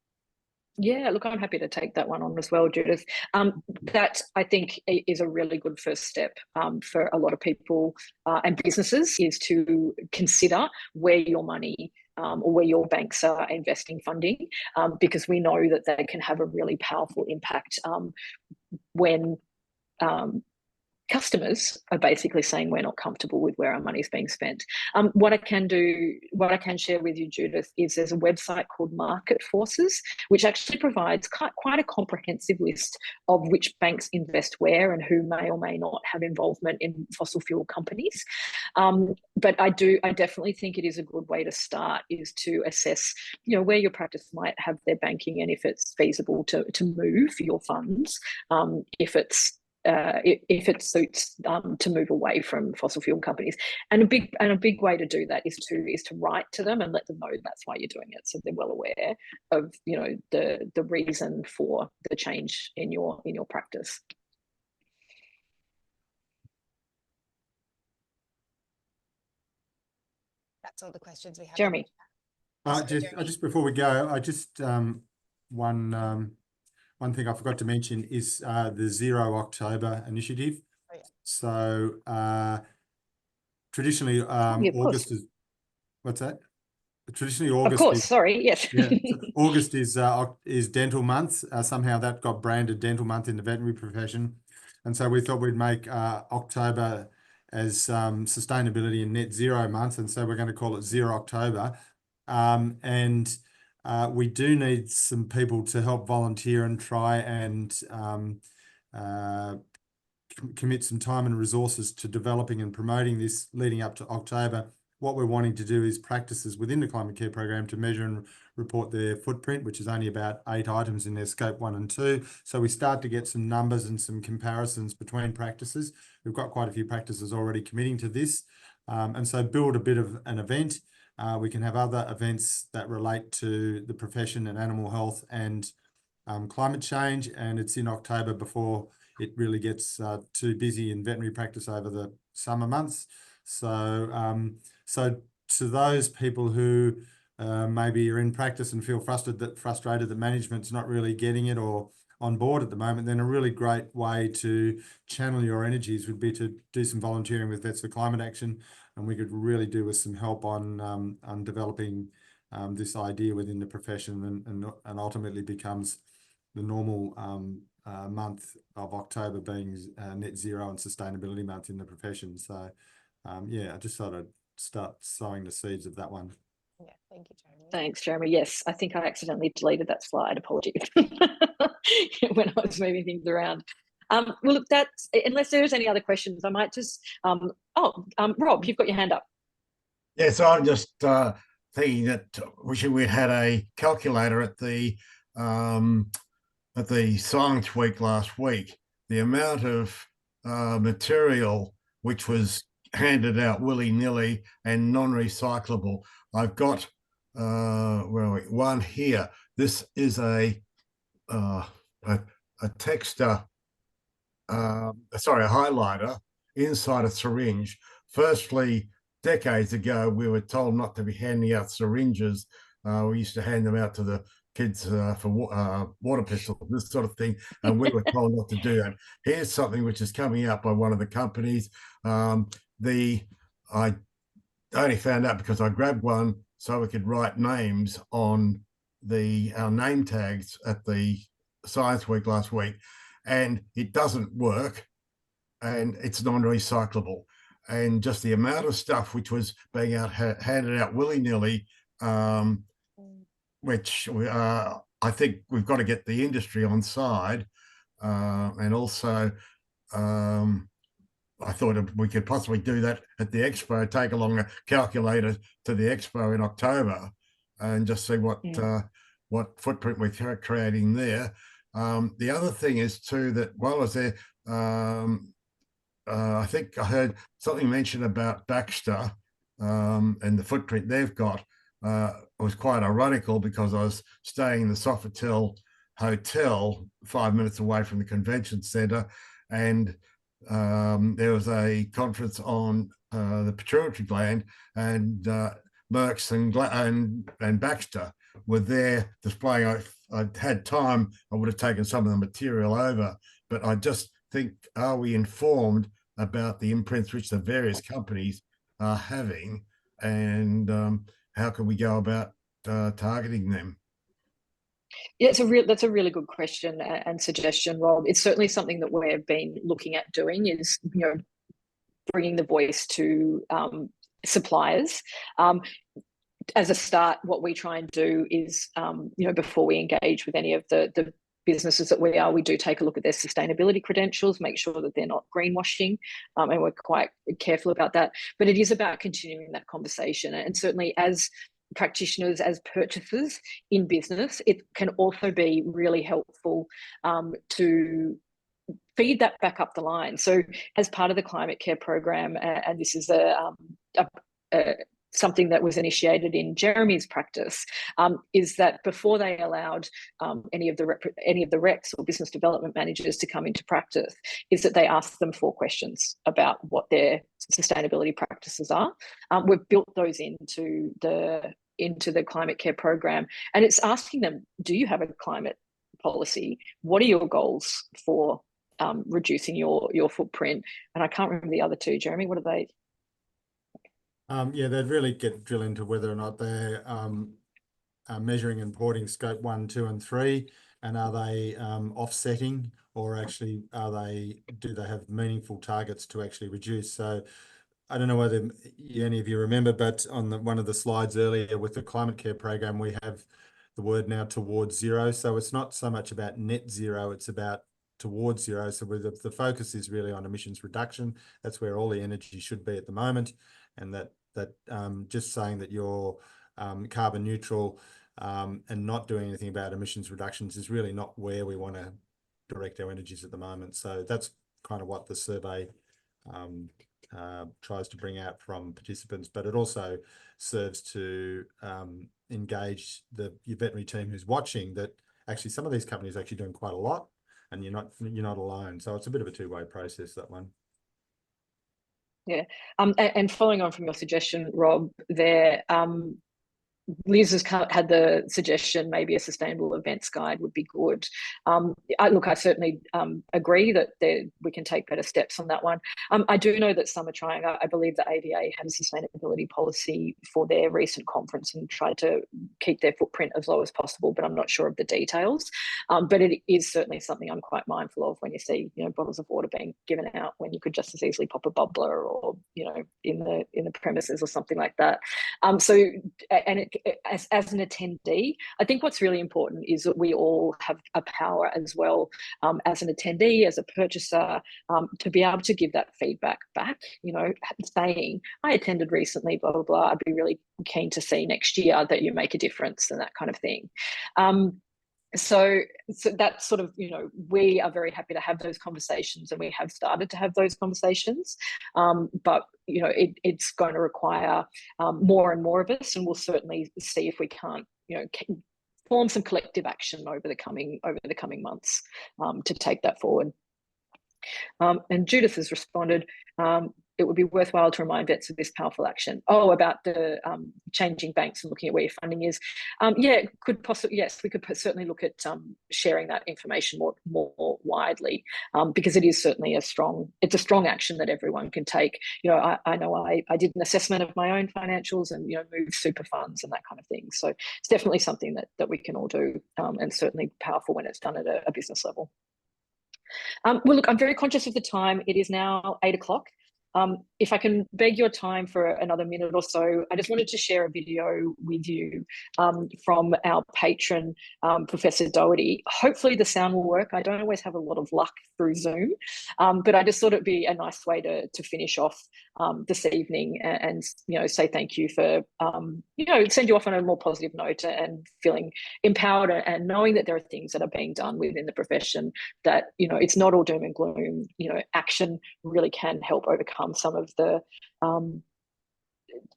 Yeah, look, I'm happy to take that one on as well, Judith. That I think is a really good first step for a lot of people and businesses, is to consider where your money or where your banks are investing funding, because we know that they can have a really powerful impact when customers are basically saying we're not comfortable with where our money is being spent. What I can share with you, Judith, is there's a website called Market Forces, which actually provides quite a comprehensive list of which banks invest where and who may or may not have involvement in fossil fuel companies. But I definitely think it is a good way to start, is to assess, where your practice might have their banking and if it's feasible to move your funds, if it suits to move away from fossil fuel companies. And a big way to do that is to write to them and let them know that's why you're doing it, so they're well aware of the reason for the change in your practice. That's all the questions we have. Jeremy. Just before we go, I just one thing I forgot to mention is the Zero October initiative. Oh, yeah. So traditionally, Yeah, August is, what's that? Traditionally, August. Of course, sorry, yes. Yeah, so August is dental month. Somehow that got branded dental month in the veterinary profession, and so we thought we'd make October as sustainability and net zero month, and so we're going to call it Zero October. And we do need some people to help volunteer and try and commit some time and resources to developing and promoting this leading up to October. What we're wanting to do is practices within the climate care program to measure and report their footprint, which is only about 8 items in their scope 1 and 2. So we start to get some numbers and some comparisons between practices. We've got quite a few practices already committing to this. And so build a bit of an event. We can have other events that relate to the profession and animal health and climate change. And it's in October before it really gets too busy in veterinary practice over the summer months. So, so to those people who maybe are in practice and feel frustrated that management's not really getting it or on board at the moment, then a really great way to channel your energies would be to do some volunteering with Vets for Climate Action, and we could really do with some help on developing this idea within the profession, and ultimately becomes the normal month of October being net zero and sustainability month in the profession. So yeah, I just thought I'd start sowing the seeds of that one. Yeah, thank you, Jeremy. Thanks, Jeremy. Yes, I think I accidentally deleted that slide. Apologies when I was moving things around. Well, look, that's, unless there's any other questions, I might just. Rob, you've got your hand up. Yeah, so I'm just thinking that wishing we'd had a calculator at the Science Week last week. The amount of material which was handed out willy-nilly and non-recyclable. I've got one here. This is a texter, a highlighter inside a syringe. Firstly, decades ago, we were told not to be handing out syringes. We used to hand them out to the kids for water pistols, this sort of thing, and we were told not to do that. Here's something which is coming out by one of the companies. I only found out because I grabbed one so we could write names on our name tags at the Science Week last week, and it doesn't work, and it's non-recyclable. And just the amount of stuff which was being handed out willy-nilly, which I think we've got to get the industry on side, and also I thought we could possibly do that at the expo, take along a calculator to the expo in October and just see what footprint we're creating there. The other thing is too, that while I was there, I think I heard something mentioned about Baxter and the footprint they've got. was quite ironical because I was staying in the Sofitel Hotel 5 minutes away from the convention centre, and there was a conference on the pituitary gland, and Merckx and Baxter were there displaying. If I'd had time, I would have taken some of the material over, but I just think, are we informed about the imprints which the various companies are having, and how can we go about targeting them? Yeah, that's a really good question and suggestion, Rob. It's certainly something that we've been looking at doing, is, you know, bringing the voice to suppliers. As a start, what we try and do is, you know, before we engage with any of the businesses that we do take a look at their sustainability credentials, make sure that they're not greenwashing, and we're quite careful about that. But it is about continuing that conversation, and certainly as practitioners, as purchasers in business, it can also be really helpful to feed that back up the line. So as part of the climate care program, and this is something that was initiated in Jeremy's practice, is that before they allowed any of the reps or business development managers to come into practice, is that they asked them 4 questions about what their sustainability practices are. We've built those into the climate care program, and it's asking them, do you have a climate policy? What are your goals for reducing your footprint? And I can't remember the other 2. Jeremy, what are they? Yeah, they'd really drill into whether or not they're measuring and reporting scope 1, 2, and 3, and are they offsetting, or actually do they have meaningful targets to actually reduce? So I don't know whether any of you remember, but on one of the slides earlier with the climate care program, we have the word now towards zero. So it's not so much about net zero, it's about towards zero. So the focus is really on emissions reduction. That's where all the energy should be at the moment. And that just saying that you're carbon neutral and not doing anything about emissions reductions is really not where we want to direct our energies at the moment. So that's kind of what the survey tries to bring out from participants, but it also serves to engage your veterinary team who's watching that actually some of these companies are actually doing quite a lot, and you're not alone. So it's a bit of a two-way process, that one. Yeah, and following on from your suggestion, Rob, there, Liz has had the suggestion maybe a sustainable events guide would be good. I certainly agree that we can take better steps on that one. I do know that some are trying. I believe the AVA had a sustainability policy for their recent conference and tried to keep their footprint as low as possible, but I'm not sure of the details. But it is certainly something I'm quite mindful of when you see, you know, bottles of water being given out when you could just as easily pop a bubbler, or, you know, in the premises or something like that. As an attendee, I think what's really important is that we all have a power as well, as an attendee, as a purchaser, to be able to give that feedback back, you know, saying, I attended recently, blah, blah, blah. I'd be really keen to see next year that you make a difference, and that kind of thing. So that's sort of, you know, we are very happy to have those conversations, and we have started to have those conversations. But, you know, it's going to require more and more of us, and we'll certainly see if we can't, you know, form some collective action over the coming months to take that forward. And Judith has responded, it would be worthwhile to remind vets of this powerful action. Oh, about the changing banks and looking at where your funding is. Yeah, yes, we could certainly look at sharing that information more widely, because it is certainly a strong action that everyone can take. You know, I know I did an assessment of my own financials and, you know, moved super funds and that kind of thing. So it's definitely something that we can all do, and certainly powerful when it's done at a business level. Well, look, I'm very conscious of the time. It is now 8 o'clock. If I can beg your time for another minute or so, I just wanted to share a video with you from our patron, Professor Doherty. Hopefully the sound will work. I don't always have a lot of luck through Zoom, but I just thought it'd be a nice way to finish off this evening and, you know, say thank you for, you know, send you off on a more positive note and feeling empowered and knowing that there are things that are being done within the profession, that, you know, it's not all doom and gloom. You know, action really can help overcome some of the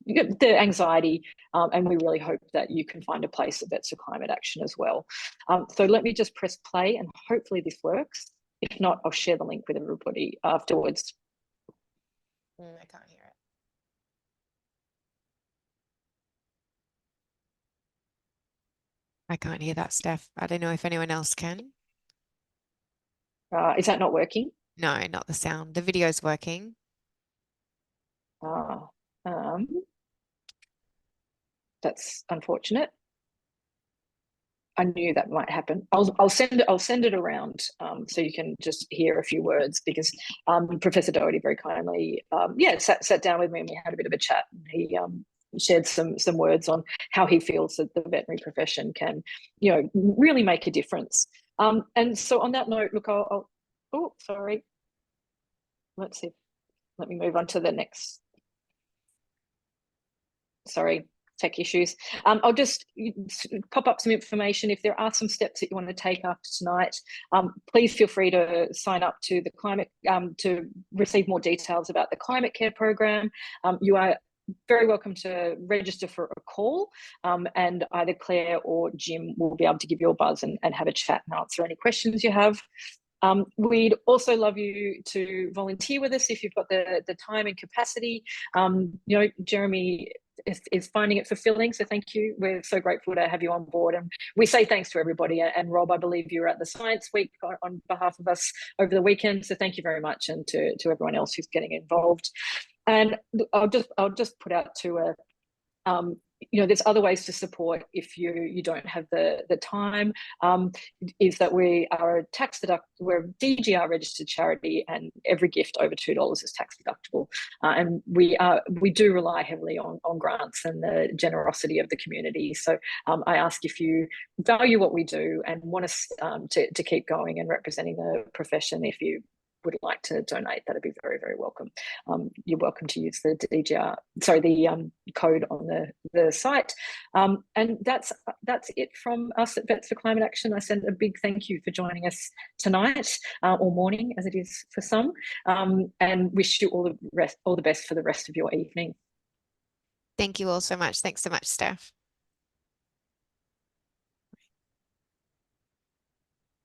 the anxiety, and we really hope that you can find a place at Vets for Climate Action as well. So let me just press play, and hopefully this works. If not, I'll share the link with everybody afterwards. I can't hear it. I can't hear that, Steff. I don't know if anyone else can. Is that not working? No, not the sound. The video's working. That's unfortunate. I knew that might happen. I'll send it around, so you can just hear a few words, because Professor Doherty very kindly sat down with me and we had a bit of a chat. And he shared some words on how he feels that the veterinary profession can, really make a difference. And so on that note, look, sorry. Let's see. Let me move on to the next. Sorry, tech issues. I'll just pop up some information. If there are some steps that you want to take after tonight, please feel free to sign up to the climate, to receive more details about the climate care program. You are very welcome to register for a call, and either Claire or Jim will be able to give you a buzz and have a chat and answer any questions you have. We'd also love you to volunteer with us if you've got the time and capacity. Jeremy is finding it fulfilling, so thank you. We're so grateful to have you on board, and we say thanks to everybody. And Rob, I believe you were at the Science Week on behalf of us over the weekend, so thank you very much, and to everyone else who's getting involved. And I'll just put out to there's other ways to support if you don't have the time. Is that we are we're a DGR registered charity, and every gift over $2 is tax deductible. And we do rely heavily on grants and the generosity of the community. So I ask, if you value what we do and want us to keep going and representing the profession, if you would like to donate, that'd be very, very welcome. You're welcome to use the code on the site. And that's it from us at Vets for Climate Action. I send a big thank you for joining us tonight, or morning as it is for some, and wish you all the best for the rest of your evening. Thank you all so much. Thanks so much, Steff.